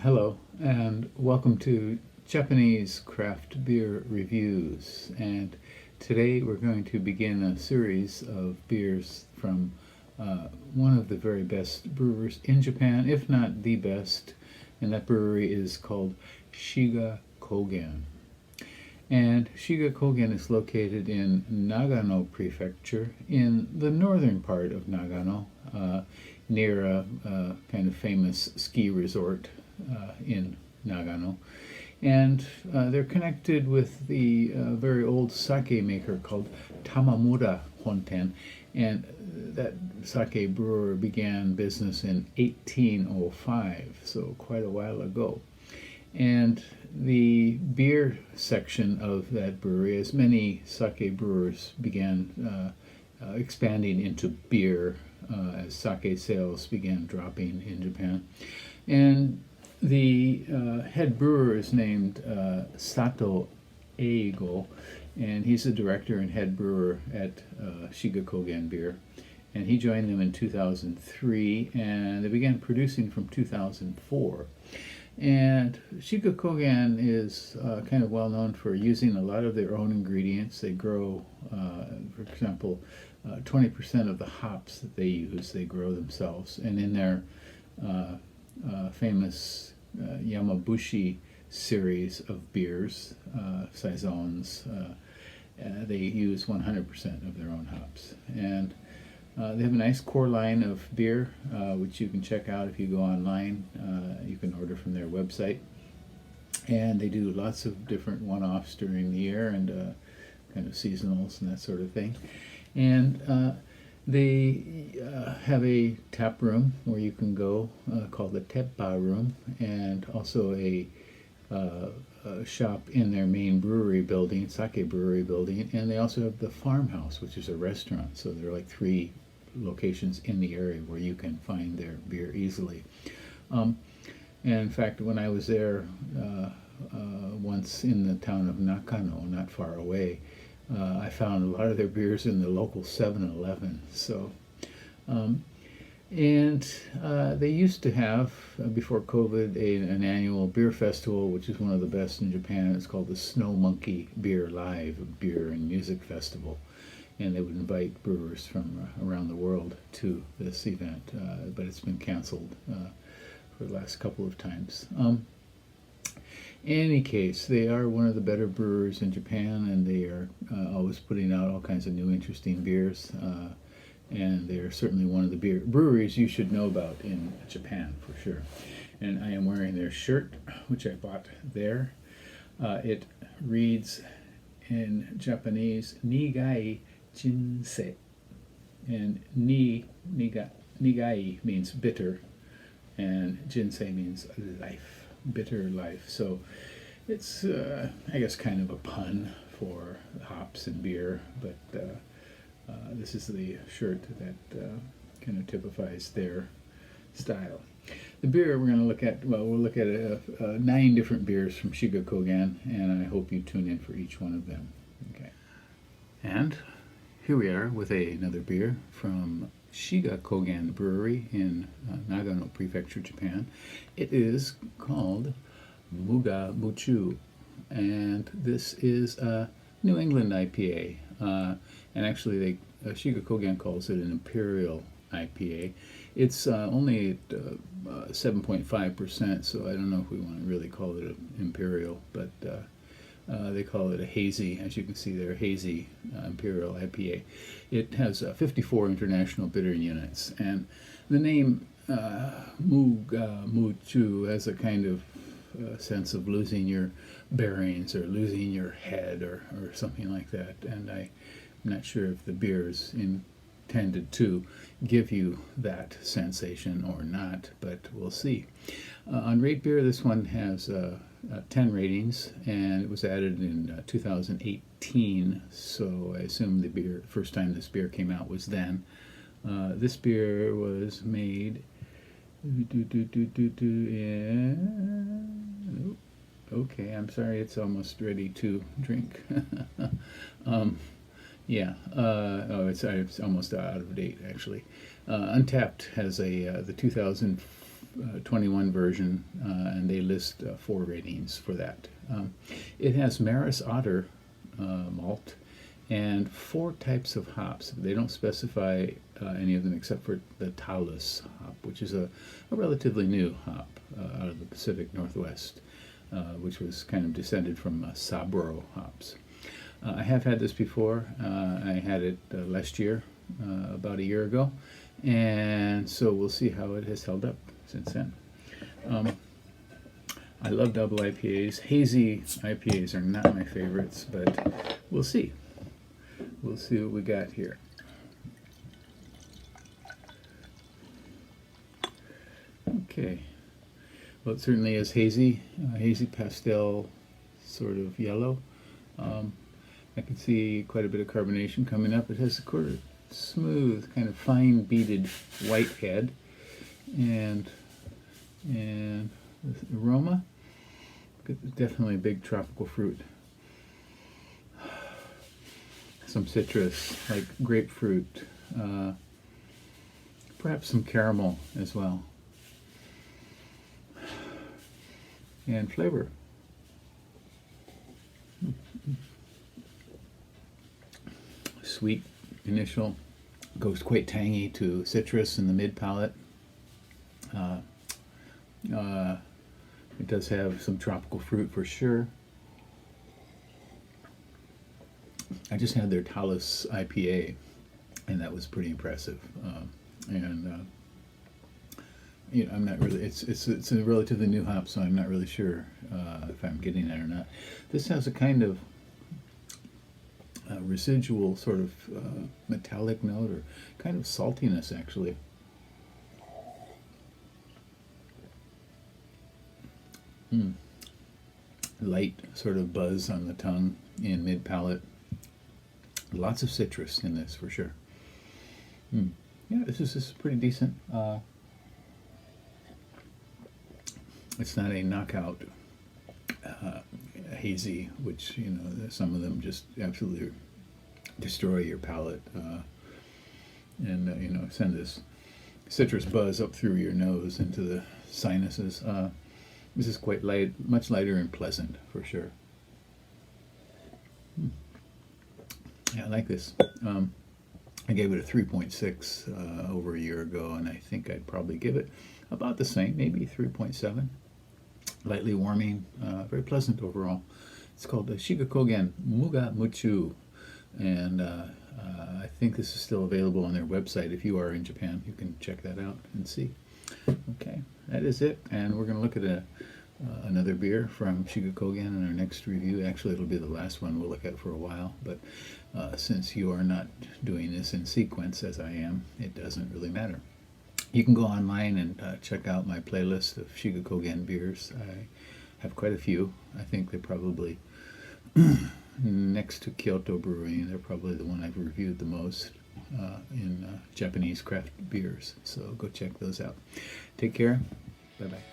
Hello, and welcome to Japanese Craft Beer Reviews. And today we're going to begin a series of beers from one of the very best brewers in Japan, if not the best, and that brewery is called Shiga Kogen. And Shiga Kogen is located in Nagano Prefecture in the northern part of Nagano, near a kind of famous ski resort in Nagano. And they're connected with the very old sake maker called Tamamura Honten. And that sake brewer began business in 1805, so quite a while ago. And the beer section of that brewery, as many sake brewers began expanding into beer as sake sales began dropping in Japan. And the head brewer is named Sato Eigo, and he's the director and head brewer at Shiga Kogen Beer. And he joined them in 2003, and they began producing from 2004. And Shiga Kogen is kind of well known for using a lot of their own ingredients. They grow, for example, 20% of the hops that they use, they grow themselves. And in their famous Yamabushi series of beers, saisons, they use 100% of their own hops. And they have a nice core line of beer, which you can check out if you go online. You can order from their website. And they do lots of different one-offs during the year and kind of seasonals and that sort of thing. And they have a tap room where you can go called the Teppa Room, and also a shop in their main brewery building, sake brewery building, and they also have the farmhouse, which is a restaurant. So there are like 3 locations in the area where you can find their beer easily. And in fact, when I was there once in the town of Nakano, not far away, I found a lot of their beers in the local 7-Eleven. So, and they used to have, before COVID, an annual beer festival, which is one of the best in Japan. It's called the Snow Monkey Beer Live, a beer and music festival. And they would invite brewers from around the world to this event, but it's been canceled for the last couple of times. In any case, they are one of the better brewers in Japan, and they are always putting out all kinds of new interesting beers. And they are certainly one of the breweries you should know about in Japan, for sure. And I am wearing their shirt, which I bought there. It reads in Japanese, Nigai Jinsei. And Nigai means bitter, and Jinsei means life, bitter life. So it's, I guess, kind of a pun for hops and beer, but this is the shirt that kind of typifies their style. The beer we're going to look at, well, we'll look at 9 different beers from Shiga Kogen, and I hope you tune in for each one of them. Okay. And here we are with another beer from Shiga Kogen Brewery in Nagano Prefecture, Japan. It is called Muga Muchu, and this is a New England IPA. And actually, Shiga Kogen calls it an Imperial IPA. It's only at 7.5%, so I don't know if we want to really call it an Imperial, but they call it a Hazy, as you can see there, Hazy Imperial IPA. It has 54 international bitter units, and the name Muga Muchu has a kind of sense of losing your bearings or losing your head or something like that, and I'm not sure if the beer is intended to give you that sensation or not, but we'll see. On Rate Beer, this one has 10 ratings, and it was added in 2018, so I assume the first time this beer came out was then. This beer was made okay, I'm sorry, it's almost ready to drink. It's almost out of date, actually. Untapped has the 2004 21 version, and they list 4 ratings for that. It has Maris Otter malt and 4 types of hops. They don't specify any of them except for the Talus hop, which is a relatively new hop out of the Pacific Northwest, which was kind of descended from Sabro hops. I have had this before. I had it last year, about a year ago, and so we'll see how it has held up since then. I love double IPAs. Hazy IPAs are not my favorites, but we'll see. We'll see what we got here. Okay. Well, it certainly is hazy, hazy pastel sort of yellow. I can see quite a bit of carbonation coming up. It has a sort of smooth, kind of fine beaded white head, and the aroma, definitely a big tropical fruit. Some citrus, like grapefruit, perhaps some caramel as well, and flavor. Sweet initial, goes quite tangy to citrus in the mid palate. It does have some tropical fruit for sure. I just had their Talus IPA, and that was pretty impressive. You know, I'm not really. It's a relatively new hop, so I'm not really sure if I'm getting that or not. This has a kind of residual sort of metallic note, or kind of saltiness actually. Light sort of buzz on the tongue in mid palate. Lots of citrus in this for sure. Yeah, this is pretty decent. It's not a knockout hazy, which, you know, some of them just absolutely destroy your palate and you know, send this citrus buzz up through your nose into the sinuses. This is quite light, much lighter and pleasant for sure. Yeah, I like this. I gave it a 3.6 over a year ago, and I think I'd probably give it about the same, maybe 3.7. Lightly warming, very pleasant overall. It's called the Shiga Kogen Muga Muchu, and I think this is still available on their website. If you are in Japan, you can check that out and see. Okay, that is it, and we're going to look at another beer from Shiga Kogen in our next review. Actually, it'll be the last one we'll look at for a while, but since you are not doing this in sequence as I am, it doesn't really matter. You can go online and check out my playlist of Shiga Kogen beers. I have quite a few. I think they're probably, next to Kyoto Brewing, they're probably the one I've reviewed the most in Japanese craft beers. So go check those out. Take care. Bye-bye.